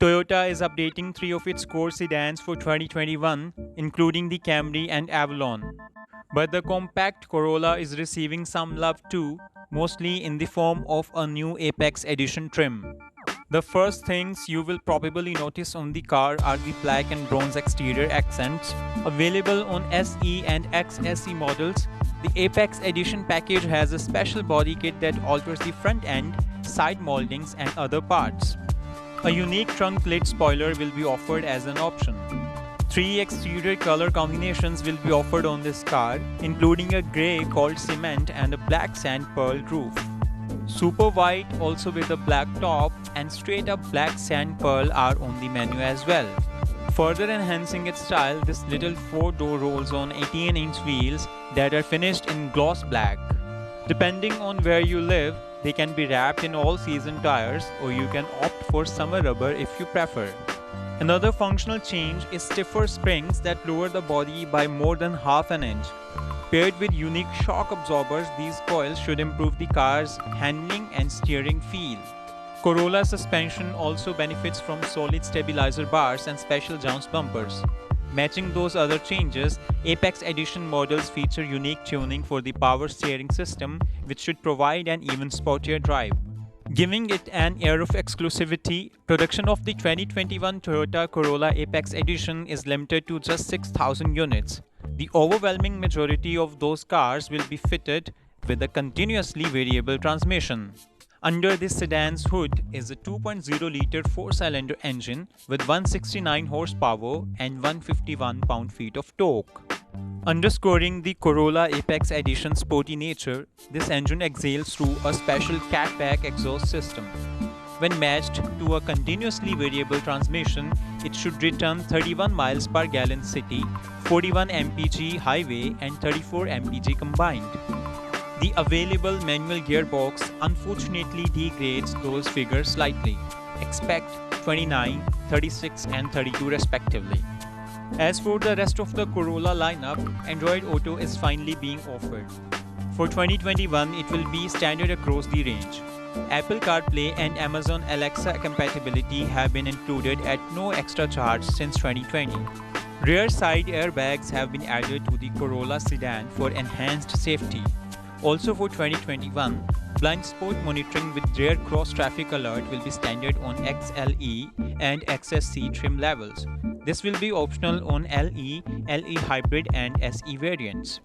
Toyota is updating 3 of its core sedans for 2021, including the Camry and Avalon. But the compact Corolla is receiving some love too, mostly in the form of a new Apex Edition trim. The first things you will probably notice on the car are the black and bronze exterior accents. Available on SE and XSE models, the Apex Edition package has a special body kit that alters the front end, side moldings and other parts. A unique trunk lid spoiler will be offered as an option. 3 exterior color combinations will be offered on this car, including a grey called cement and a black sand pearl roof. Super white, also with a black top, and straight up black sand pearl are on the menu as well. Further enhancing its style, this little 4-door rolls on 18-inch wheels that are finished in gloss black. Depending on where you live, they can be wrapped in all-season tires, or you can opt for summer rubber if you prefer. Another functional change is stiffer springs that lower the body by more than half an inch. Paired with unique shock absorbers, these coils should improve the car's handling and steering feel. Corolla suspension also benefits from solid stabilizer bars and special jounce bumpers. Matching those other changes, Apex Edition models feature unique tuning for the power steering system, which should provide an even sportier drive. Giving it an air of exclusivity, production of the 2021 Toyota Corolla Apex Edition is limited to just 6,000 units. The overwhelming majority of those cars will be fitted with a continuously variable transmission. Under this sedan's hood is a 2.0-liter 4-cylinder engine with 169 horsepower and 151 pound-feet of torque. Underscoring the Corolla Apex Edition's sporty nature, this engine exhales through a special catback exhaust system. When matched to a continuously variable transmission, it should return 31 miles per gallon city, 41 mpg highway and 34 mpg combined. The available manual gearbox unfortunately degrades those figures slightly. Expect 29, 36 and 32 respectively. As for the rest of the Corolla lineup, Android Auto is finally being offered. For 2021, it will be standard across the range. Apple CarPlay and Amazon Alexa compatibility have been included at no extra charge since 2020. Rear side airbags have been added to the Corolla sedan for enhanced safety. Also for 2021, blind spot monitoring with rear cross-traffic alert will be standard on XLE and XSC trim levels. This will be optional on LE, LE Hybrid and SE variants.